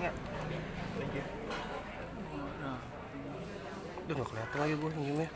ya. Thank you. Udah nggak kelihatan lagi gue senyumnya.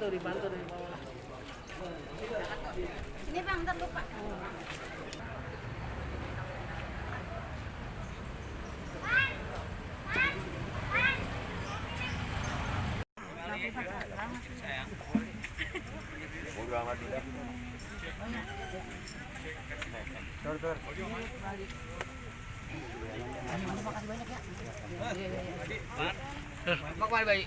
Dibantu dari bawah. Ini Bang, ntar lupa. Makasih banyak ya. Makasih baik.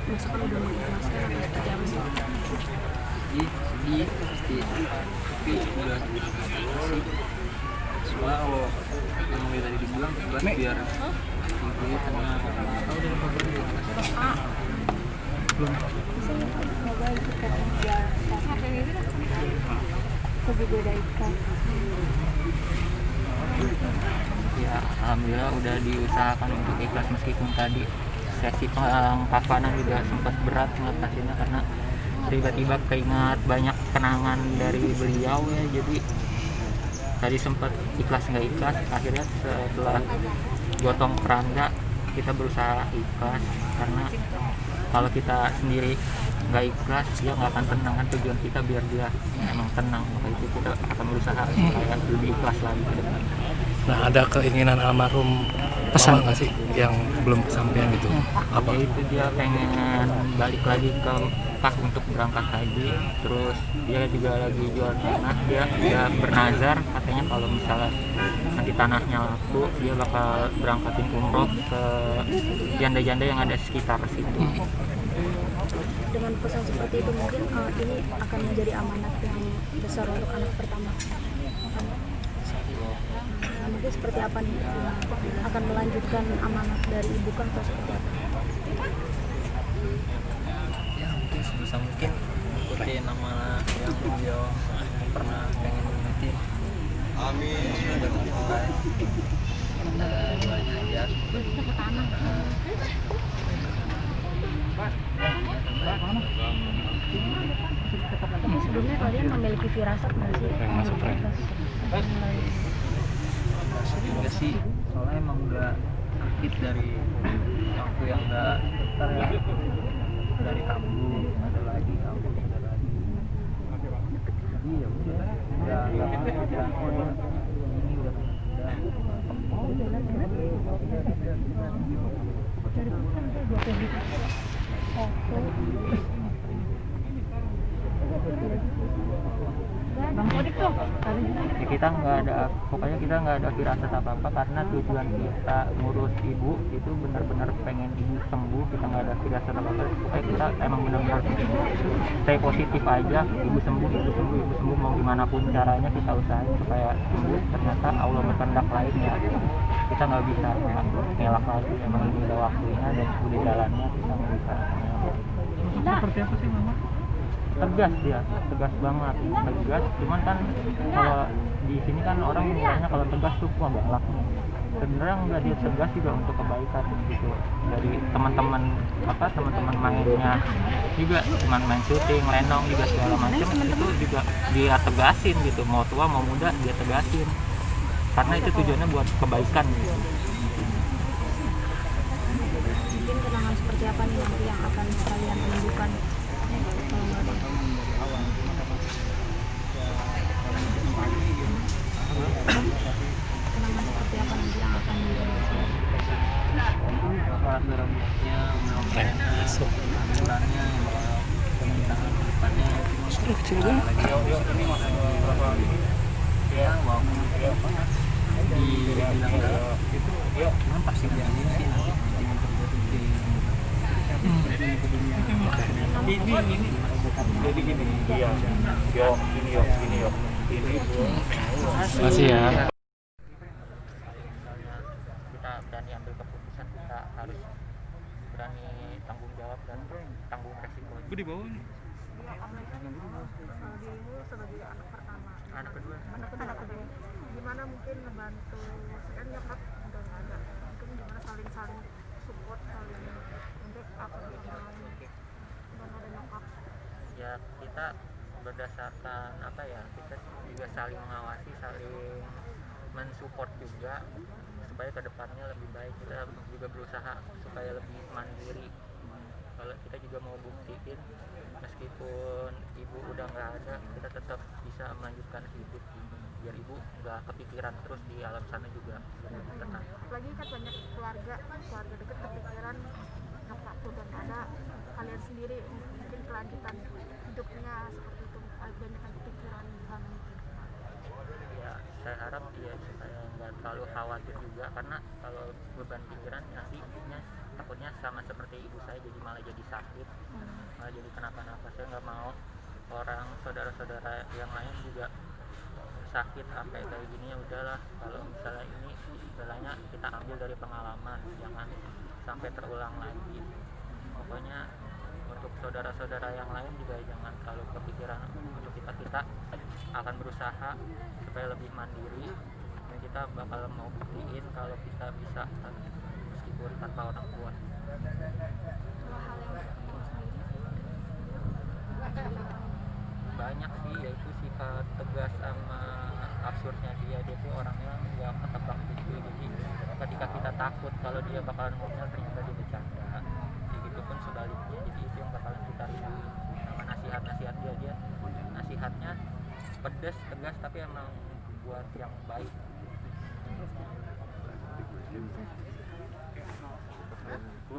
Masakan udah mengikhlaskan atau seperti apa sih? Sedih pasti, tapi udah sih. Soalnya kalau yang tadi dibilang ikhlas biar intinya karena belum Semoga kita biasa lebih beda ikhlas. ya alhamdulillah udah diusahakan untuk ikhlas meskipun tadi sesi pengkafanan juga sempat berat ngatasinnya karena tiba-tiba keingat banyak kenangan dari beliau ya, jadi tadi sempat ikhlas nggak ikhlas, akhirnya setelah gotong keranda kita berusaha ikhlas karena kalau kita sendiri nggak ikhlas dia nggak akan tenang kan, tujuan kita biar dia emang tenang, maka itu kita akan berusaha supaya lebih ikhlas lagi ke depan. Nah, ada keinginan almarhum pesan nggak sih yang belum kesampaian gitu? Apa? Ya itu dia pengen balik lagi ke Mekah untuk berangkat haji, terus dia juga lagi jual tanah, dia udah bernazar katanya kalau misalnya nanti tanahnya laku dia bakal berangkatin umroh ke janda-janda yang ada sekitar situ. Dengan pesan seperti itu mungkin ini akan menjadi amanat yang besar untuk anak pertama. Mungkin seperti apa nih, akan melanjutkan amanat dari ibu kan atau seperti apa? Ya mungkin sebisa mungkin ikutin amanah yang beliau pernah pengen ikutin. Amin. Sudah mulai doanya aja Sebelumnya kalian memiliki firasat nggak sih? Masuk friend. enggak sih, soalnya emang udah sakit dari waktu yang enggak bentar ya, dari tabung ada lagi, tabung ada lagi, jadi ya udah nggak pikiran ini udah ya kita nggak ada, pokoknya kita nggak ada firasat apa-apa karena tujuan kita ngurus ibu itu benar-benar pengen ibu sembuh, kita nggak ada firasat apa-apa, pokoknya kita emang benar-benar stay positif aja, ibu sembuh, ibu sembuh, ibu sembuh, mau gimana pun caranya kita usahain supaya sembuh. Ternyata Allah berkehendak lain ya, kita nggak bisa ngelak lagi, emang ini udah waktunya dan udah jalannya, kita nggak bisa ngelak. Seperti apa sih mama? Tegas dia, tegas banget, tegas. Cuman kan kalau di sini kan orang mengiranya kalau tegas tuh wah galak. Sebenarnya enggak, dia tegas juga untuk kebaikan gitu. Dari teman-teman teman-teman mainnya juga, cuman main syuting, lenong juga segala macam itu juga dia tegasin gitu. Mau tua mau muda dia tegasin. Karena itu tujuannya buat kebaikan gitu. berapa-berapanya mudah-mudahan Masuk. bulannya pemerintahan ke depannya Sudah kecil banget. ya walaupun dibilang galak memang pasti jadi sih nanti dengan terjadi Masih ya. kita berani ambil keputusan, kita harus berani tanggung jawab dan tanggung resiko. Gue di bawah nih. Dirimu sebagai anak pertama, Anak kedua anak kedua, gimana mungkin ngebantu? Kan nyokap udah nggak ada, mungkin gimana saling support, saling backup gitu. Dan ada nyokap. ya kita berdasarkan apa ya, kita juga saling mengawasi, saling mensupport juga supaya kedepannya lebih baik. Kita juga berusaha supaya lebih mandiri. Kalau kita juga mau buktiin meskipun ibu udah nggak ada, kita tetap bisa melanjutkan hidup biar ibu nggak kepikiran terus di alam sana juga tenang. Apalagi kan banyak keluarga dekat kepikiran nyokap udah nggak ada, kalian sendiri mungkin kelanjutan hidupnya seperti itu, banyak kan pikiran di sana. Ya saya harap ya supaya nggak terlalu khawatir juga, karena kalau beban pikiran nantinya takutnya sama seperti ibu saya, jadi malah jadi sakit, malah jadi kenapa-napa. Saya nggak mau orang saudara-saudara yang lain juga sakit sampai kayak gini. Ya udahlah, kalau misalnya ini istilahnya kita ambil dari pengalaman, jangan sampai terulang lagi. Pokoknya untuk saudara-saudara yang lain juga jangan terlalu kepikiran. Untuk kita akan berusaha supaya lebih mandiri, dan kita bakal mau buktiin kalau kita bisa meskipun tanpa orang tua. Kalau hal yang Banyak sih, yaitu sifat tegas sama absurdnya dia tuh orangnya nggak ketebak gitu. Jadi ketika kita takut kalau dia bakalan ngomel, ternyata dia bercanda. Begitu pun sebaliknya, jadi itu yang bakalan kita rinduin sama nasihat dia nasihatnya pedas, tegas, tapi emang buat yang baik.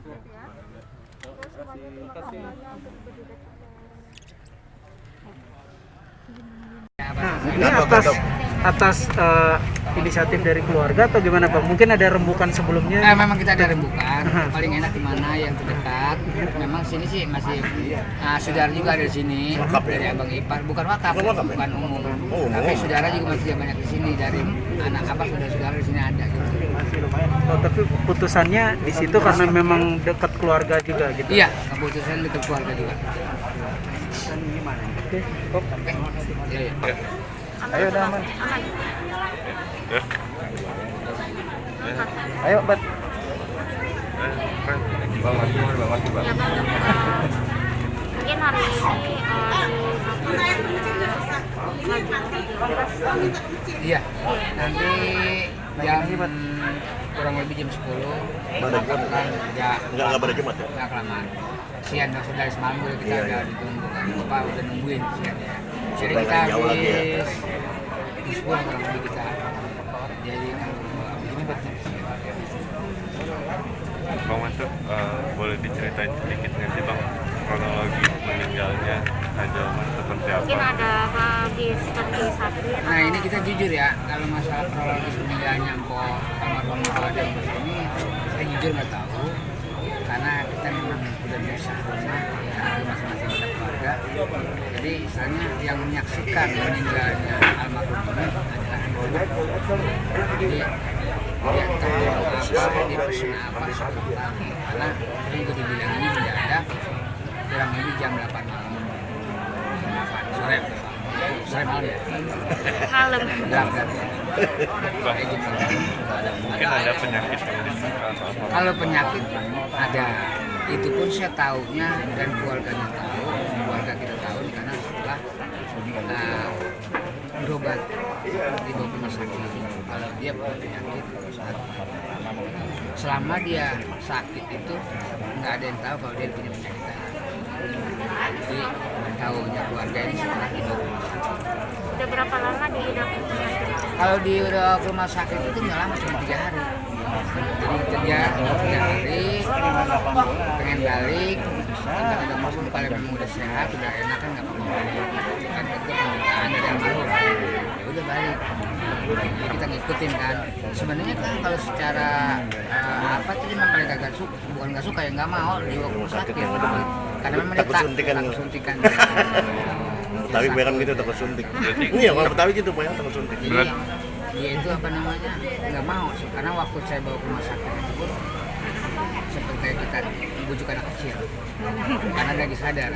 ya. Terus semuanya terima kasih banyak untuk berdebat. Nah, ini atas inisiatif dari keluarga atau gimana Bang? Mungkin ada rembukan sebelumnya? Memang kita ada rembukan, paling enak di mana yang terdekat. Memang sini sih masih saudara juga ada di sini dari abang ipar, bukan wakaf, bukan umum. Tapi saudara juga masih banyak di sini, dari anak abang saudara di sini ada gitu. Masih lumayan. Oh, tapi putusannya di situ karena memang dekat keluarga juga gitu. Iya, keputusan dekat keluarga juga. Oke, Kok. Iya. Ayo udah aman. Ayo, Bat. Mungkin hari ini Iya. Nanti jam kurang lebih jam 10 kan ya Enggak pada Jumat ya? nggak kelamaan. Sian sudah semalam kita udah ditunggu kan, Bapak udah nungguin sian ya. Jadi kita habis di 10 kurang lebih kita. Jadi kalau ini berarti sian. Bang Masuk, boleh diceritain sedikit nggak sih Bang kronologi meninggalnya Ajalman seperti apa? mungkin ada habis seperti sakit. Nah ini kita jujur ya, kalau masalah kronologis meninggalnya Mpok almarhum Ade ini saya jujur nggak tahu, karena kita memang udah biasa rumah masing-masing ada keluarga. Jadi istilahnya yang menyaksikan meninggalnya almarhum ini adalah anak-anak. Jadi dia tahu apa, dia pesen apa sebentar, karena saya juga dibilang ini mendadak kurang lebih jam 8 malam, jam 8 sore malam ya. Malam. Berangkat ya. Kayak gitu. Mungkin ada penyakit yang disangka atau apa? Kalau penyakit ada, itu pun saya tahunya dan keluarganya tahu, keluarga kita tahu karena setelah berobat di bawah rumah sakit. Kalau dia punya penyakit, selama dia sakit itu nggak ada yang tahu kalau dia punya penyakit darah. Jadi tahunya keluarga ini setelah di bawah rumah sakit. Udah berapa lama di dapur? Kalau di rumah sakit itu nggak lama, cuma 3 hari. Jadi dia 3 hari pengen balik kan ada masuk kalau memang udah sehat udah enak kan nggak perlu balik kan itu permintaan dari almarhum ya udah balik jadi kita ngikutin kan sebenarnya kan kalau secara apa tadi memang paling gak suka bukan nggak suka ya nggak mau dibawa ke rumah sakit karena memang dia Takut suntikan. takut suntikan Betawi kebanyakan gitu takut suntik. Iya, orang Betawi gitu banyak takut suntik. jadi dia itu apa namanya nggak mau sih karena waktu saya bawa ke rumah sakit itu pun seperti kayak kita bujuk anak kecil karena dia lagi sadar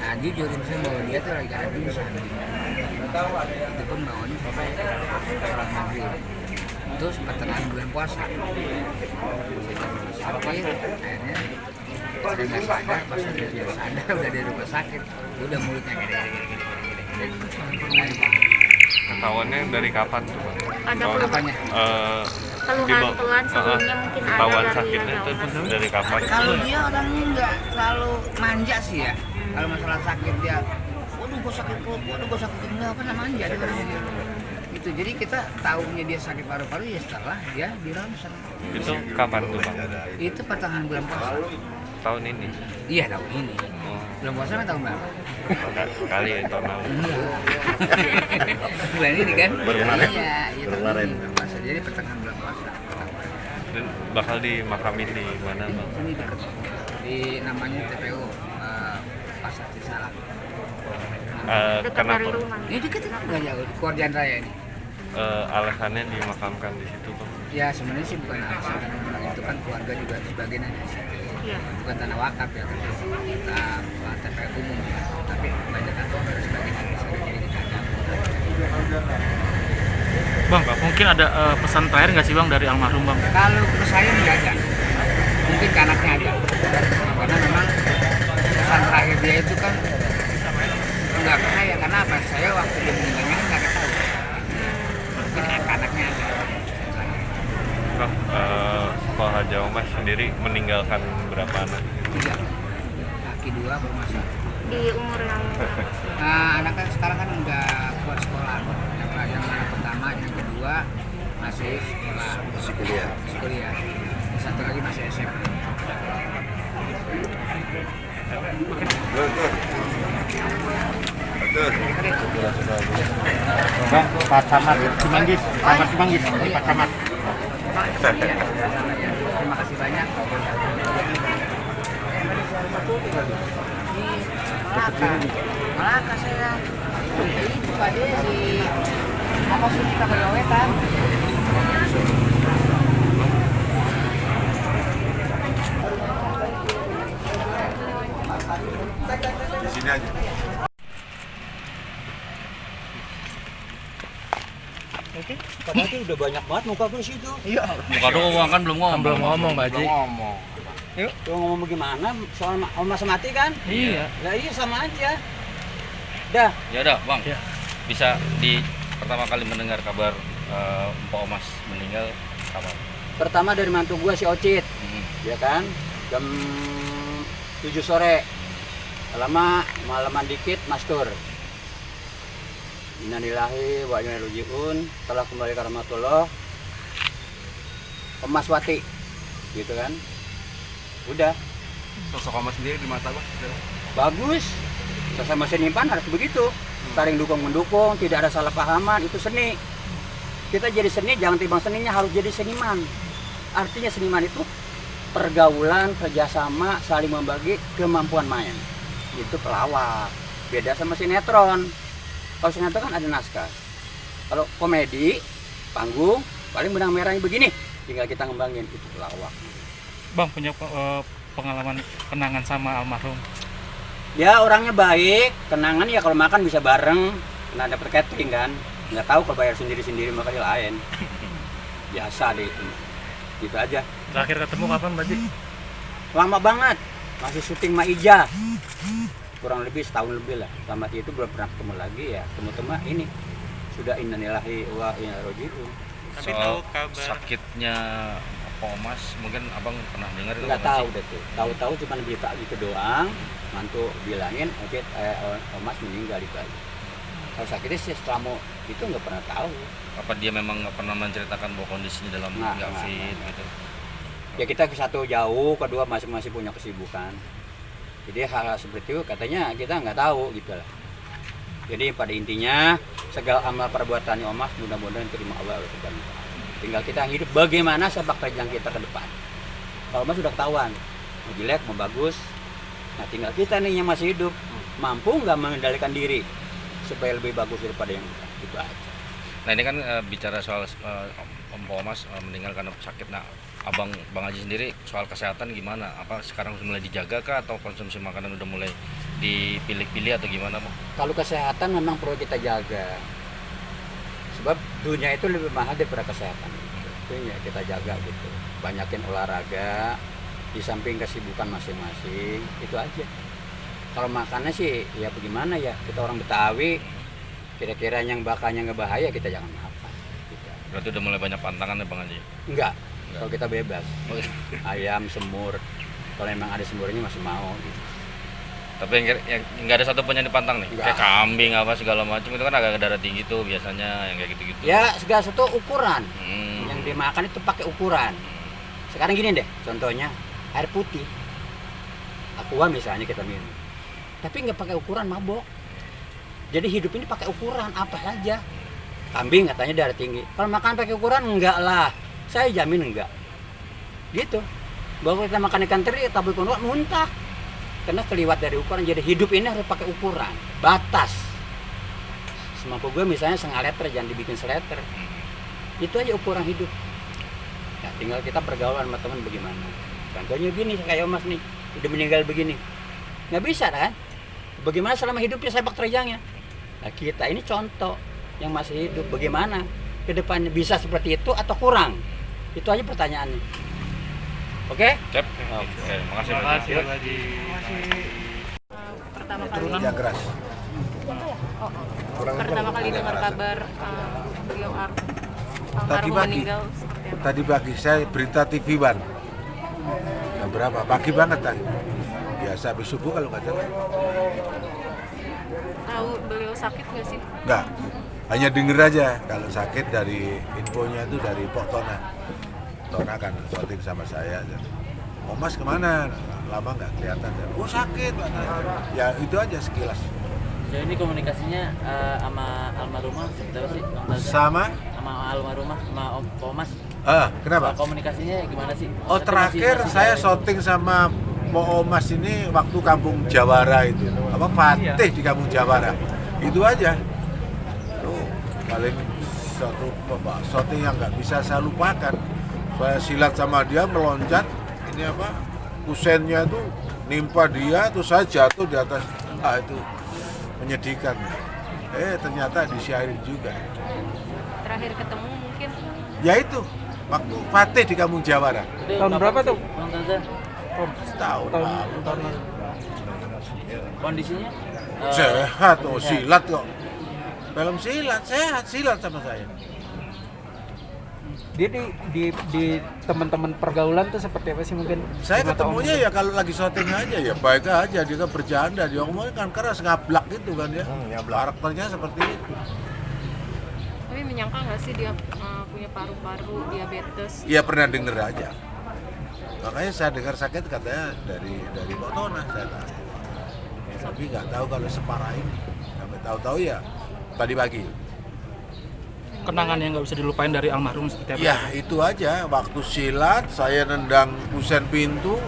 nah jujur saya bawa dia tuh lagi ada pingsan itu pun bawanya sampai sholat maghrib terus pertengahan bulan puasa saya sakit akhirnya saya nggak sadar pas dia sadar udah di rumah sakit udah mulutnya gede. Ketahuannya dari kapan tuh Bang? Ada Soalnya, Apanya? keluhan-keluhan sebelumnya mungkin ada ketahuan dari sakitnya itu almarhum. dari kapan? Kalau dia orangnya nggak terlalu manja sih ya. Kalau masalah sakit dia, waduh gue sakit perut, waduh gue sakit enggak apa namanya manja dia orangnya. Gitu. Jadi kita tahunya dia sakit paru-paru ya setelah dia di ronsen. Itu kapan tuh Bang? Itu pertengahan bulan puasa. Tahun ini? Iya tahun ini. Oh, Bulan puasa kan tahun berapa? kali ya tahun lalu. Iya. Bulan ini kan? Baru kemarin. Iya, iya Baru tahun kemarin. ini bulan puasa. Jadi pertengahan bulan puasa. Dan bakal dimakamin di mana Bang? Ini dekat di namanya TPU Pasar Cisalak. Dekat Kenapa? dari rumah. Ini deket nggak jauh di Kuardian Raya ini. Alasannya dimakamkan di situ Bang? Ya sebenarnya sih bukan alasan karena memang itu kan keluarga juga sebagian ada di situ. Iya. Bukan tanah wakaf ya, tapi kita TPU umum ya. Tapi banyak kan dari sebagian ada di sana jadi kita ada. Bang, mungkin ada pesan terakhir nggak sih Bang dari almarhum Bang? Kalau ke saya nggak ada, mungkin ke anaknya ada. Karena memang pesan terakhir dia itu kan nggak ke saya karena apa? Saya waktu dia meninggalnya kan nggak ketahui. Mungkin ke anaknya ada. Bang, Pak Haji Omas sendiri meninggalkan berapa anak? 3 laki 2 bermasalah. Di umur yang Nah, anak kan sekarang kan udah keluar sekolah. Yang anak pertama, yang kedua masih sekolah, Masih kuliah. masih kuliah. Yang satu lagi masih SMP. Bang, Pak Camat Cimanggis, Camat Cimanggis, Pak Camat. Terima kasih banyak. Malaka saya. Itu Pak De di apa sih kita Wetan. Di sini aja. Padahal tuh udah banyak banget muka pun situ. Iya. Muka doang kan belum ngomong. Belum ngomong Pak Haji. Yuk, lu ngomong bagaimana? Soal Omas mati kan? Iya. Lah iya sama aja. Dah, Ya udah, Bang. Ya. Bisa di pertama kali mendengar kabar Mpok Omas meninggal kapan? pertama dari mantu gua si Ocit, ya kan? Jam 7 sore. Lama malaman dikit mastur. Innalillahi wa inna ilaihi raji'un. Telah kembali ke rahmatullah. Omas Wati. Gitu kan? Udah. Sosok Omas sendiri di mata Bang? Bagus. Sesama seniman harus begitu. Saling dukung-mendukung, tidak ada salah pahaman, itu seni. Kita jadi seni, jangan timbang seninya, harus jadi seniman. Artinya seniman itu pergaulan, kerjasama, saling membagi kemampuan main. Itu pelawak. Beda sama sinetron. Kalau sinetron kan ada naskah. Kalau komedi, panggung, paling benang merahnya begini. Tinggal kita ngembangin, itu pelawak. Bang punya pengalaman kenangan sama almarhum. Ya orangnya baik, kenangan ya kalau makan bisa bareng, nah dapat catering kan, nggak tahu kalau bayar sendiri-sendiri maka dia lain. Biasa deh itu, gitu aja. Terakhir ketemu kapan Pak Haji? Lama banget, masih syuting Maija, kurang lebih setahun lebih lah. Sama itu belum pernah ketemu lagi ya, ketemu ini sudah innalillahi wa inna ilaihi raji'un. Soal sakitnya Mpok Omas, mungkin Abang pernah dengar itu? Nggak tahu deh tuh, tahu-tahu cuma berita gitu doang. Mantu bilangin, oke, Omas meninggal itu aja. Kalau sakitnya sih setelah itu nggak pernah tahu. Apa dia memang nggak pernah menceritakan bahwa kondisinya dalam Nggak, nggak nggak, fit nggak. gitu? Ya kita satu jauh, kedua masing-masing punya kesibukan. Jadi hal-hal seperti itu katanya kita nggak tahu gitu lah. Jadi pada intinya segala amal perbuatan Omas mudah-mudahan terima Allah Subhanahu wa taala. Tinggal kita hidup bagaimana sepak terjang kita ke depan. Kalau Mas sudah ketahuan, mau jelek, mau bagus. Nah tinggal kita nih yang masih hidup, mampu nggak mengendalikan diri supaya lebih bagus daripada yang itu aja. Nah ini kan bicara soal Om Omas meninggal karena sakit. Nah Bang Haji sendiri soal kesehatan gimana? Apa sekarang sudah mulai dijaga kah atau konsumsi makanan udah mulai dipilih-pilih atau gimana Bang? Kalau kesehatan memang perlu kita jaga. Sebab dunia itu lebih mahal daripada kesehatan. Itu ya kita jaga gitu. Banyakin olahraga, di samping kesibukan masing-masing, itu aja. Kalau makannya sih ya bagaimana ya, kita orang Betawi, kira-kira yang bakalnya ngebahaya kita jangan makan. Gitu. Berarti udah mulai banyak pantangan ya Bang Haji? Enggak. Kalau kita bebas, ayam, semur, kalau memang ada semurnya masih mau. Gitu. Tapi yang nggak ada satupun yang dipantang nih, Enggak. kayak kambing apa segala macam itu kan agak darah tinggi tuh biasanya yang kayak gitu-gitu. Ya segala sesuatu ukuran, Hmm. yang dimakan itu pakai ukuran. Sekarang gini deh, contohnya air putih, aqua misalnya kita minum, tapi nggak pakai ukuran mabok. Jadi hidup ini pakai ukuran apa saja. Kambing katanya darah tinggi, kalau makan pakai ukuran enggak lah. Saya jamin enggak. Gitu. Bahwa kita makan ikan teri, tabur kondoa muntah. Karena keliwat dari ukuran. Jadi hidup ini harus pakai ukuran, batas. Semampu gue misalnya 1/2 liter, jangan dibikin 1 liter. Itu aja ukuran hidup. Ya, tinggal kita pergaulan sama teman bagaimana. Contohnya gini, kayak Mas nih, udah meninggal begini. Nggak bisa kan? Bagaimana selama hidupnya sepak terjangnya? Nah, kita ini contoh yang masih hidup. Bagaimana ke depannya, bisa seperti itu atau kurang? Itu aja pertanyaannya. Oke? Cep. Oke, makasih Bang Haji. Pertama kali Jagras. pertama kali dengar kabar beliau Tadi almarhum pagi. meninggal seperti apa? Tadi pagi saya berita TV One. Jam berapa? Pagi banget tadi. Biasa habis subuh kalau nggak salah. Tahu beliau sakit nggak sih? Nggak. Hanya denger aja kalau sakit dari infonya itu dari Pok Tona. Tona kan syuting sama saya. Oh Mas kemana? Lama nggak kelihatan. Oh sakit. Ya itu aja sekilas. Jadi ini komunikasinya sama almarhumah seperti apa sih? Bang Taza? Sama? Sama almarhumah, sama Om Omas. Kenapa? Komunikasinya gimana sih? Oh Maksudnya terakhir masih saya kayak- syuting sama Mo Omas ini waktu Kampung Jawara itu. Apa Fatih di Kampung Jawara. Itu aja. Tuh paling satu syuting yang nggak bisa saya lupakan. Saya silat sama dia meloncat, ini apa? Kusennya tuh nimpa dia, terus saya jatuh di atas. Itu menyedihkan. Ternyata disiarin juga. Terakhir ketemu mungkin Ya itu waktu Fatih di Kampung Jawara. Tahun berapa tuh? Bang Taza? Setahun lalu kali. Kondisinya? Sehat, silat kok. Film silat, sehat silat sama saya. Dia di teman-teman pergaulan tuh seperti apa sih mungkin? Saya 5 tahun ketemunya ya kalau lagi syuting aja ya baik aja, dia kan bercanda, dia ngomongnya kan keras ngablak gitu kan ya. Karakternya seperti itu. tapi menyangka nggak sih dia punya paru-paru diabetes? Iya pernah denger aja. Makanya saya dengar sakit katanya dari Mbak Tona saya tahu. Tapi nggak tahu kalau separah ini. Sampai tahu-tahu ya tadi pagi. Kenangan yang nggak bisa dilupain dari almarhum seperti apa? Ya itu aja, waktu silat saya nendang kusen pintu,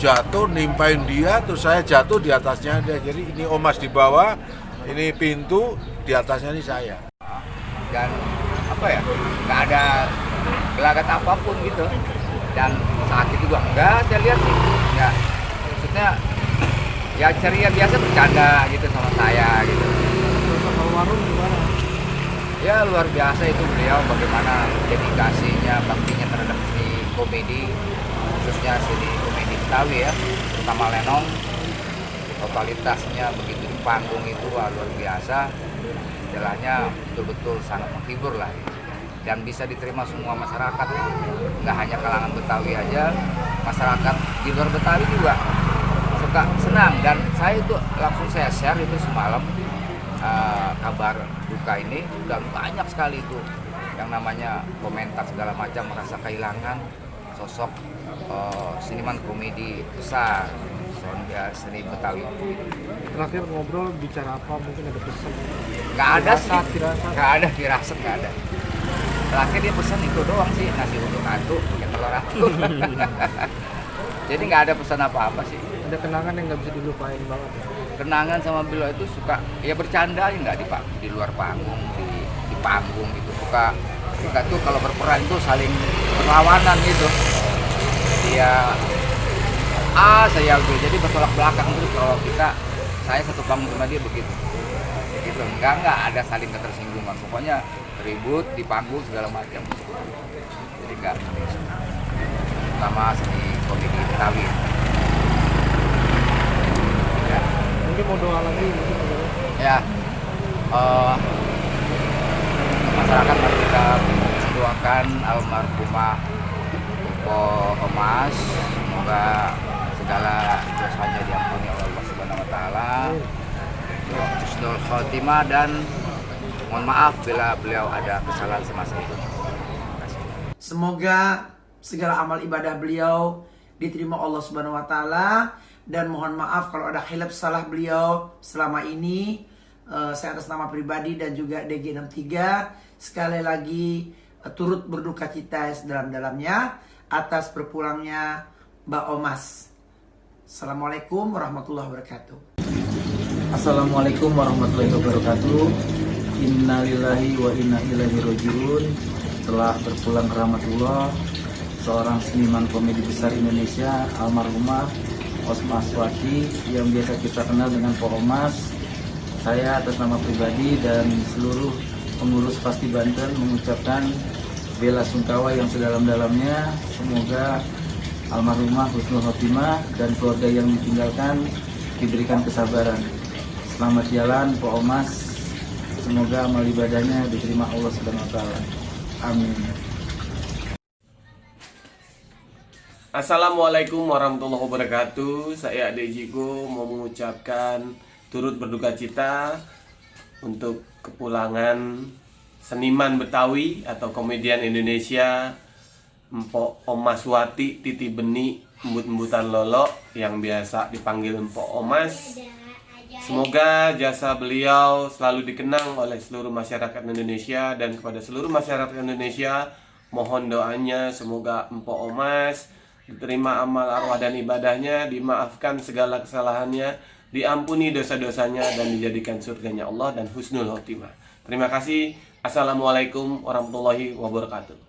jatuh nimpain dia, terus saya jatuh di atasnya dia. Jadi ini Omas di bawah, ini pintu, di atasnya ini saya. Dan apa ya, nggak ada gelagat apapun gitu, dan sakit juga enggak, saya lihat sih ya, maksudnya ya ceria biasa, bercanda gitu sama saya gitu. Ya luar biasa itu beliau, bagaimana dedikasinya, baktinya terhadap seni komedi, khususnya seni komedi Betawi ya, terutama Lenong. Totalitasnya begitu di panggung itu luar biasa, istilahnya betul-betul sangat menghibur lah gitu. Dan bisa diterima semua masyarakat, nggak hanya kalangan Betawi aja, masyarakat di luar Betawi juga suka senang. Dan saya itu langsung saya share itu semalam kabar duka ini, dan banyak sekali itu yang namanya komentar segala macam, merasa kehilangan sosok seniman komedi besar seni Betawi. Terakhir ngobrol bicara apa, mungkin ada pesan? Nggak ada sih, firasat. nggak ada firasat, nggak ada. Terakhir dia pesan itu doang sih, nasi uduk aduk pakai telur aduk. Jadi nggak ada pesan apa-apa sih. Ada kenangan yang nggak bisa dilupain banget ya? Kenangan sama beliau itu suka ya bercanda aja, nggak di luar panggung, di panggung gitu. Kita tuh kalau berperan tuh saling perlawanan gitu. Dia saya B, jadi bertolak belakang terus. Kalau saya satu panggung sama dia begitu enggak ada saling ketersinggungan, pokoknya ribut di panggung segala macam, jadi enggak sama seni komedi Betawi ya. Mungkin mau doa lagi mungkin Ya, masyarakat mari kita mendoakan almarhumah Mpo Omas, semoga segala dosanya diampuni oleh Allah Subhanahu wa taala. Husnul khotimah dan mohon maaf bila beliau ada kesalahan semasa hidup. Semoga segala amal ibadah beliau diterima Allah Subhanahu wa taala, dan mohon maaf kalau ada khilaf salah beliau selama ini. Saya atas nama pribadi dan juga DG63 sekali lagi turut berduka cita sedalam-dalamnya atas berpulangnya Mbak Omas. Assalamualaikum warahmatullahi wabarakatuh. Assalamualaikum warahmatullahi wabarakatuh. Innalillahi wa inna ilaihi rajiun. Telah berpulang ke rahmatullah seorang seniman komedi besar Indonesia, almarhumah Osma Aswati, yang biasa kita kenal dengan Po Omas. Saya atas nama pribadi dan seluruh pengurus Pasti Banten mengucapkan bela sungkawa yang sedalam-dalamnya. Semoga almarhumah husnul khotimah dan keluarga yang ditinggalkan diberikan kesabaran. Selamat jalan Po Omas. Semoga amal ibadahnya diterima Allah Subhanahu wa taala. Amin. Assalamualaikum warahmatullahi wabarakatuh. Saya Ade Jigo mau mengucapkan turut berduka cita untuk kepulangan seniman Betawi atau komedian Indonesia Mpo Omas Wati Titi Beni Embut-embutan Lolo yang biasa dipanggil Mpo Omas. Semoga jasa beliau selalu dikenang oleh seluruh masyarakat Indonesia, dan kepada seluruh masyarakat Indonesia mohon doanya semoga Mpo Omas diterima amal arwah dan ibadahnya, dimaafkan segala kesalahannya, diampuni dosa-dosanya, dan dijadikan surganya Allah dan husnul khotimah. Terima kasih. Assalamualaikum warahmatullahi wabarakatuh.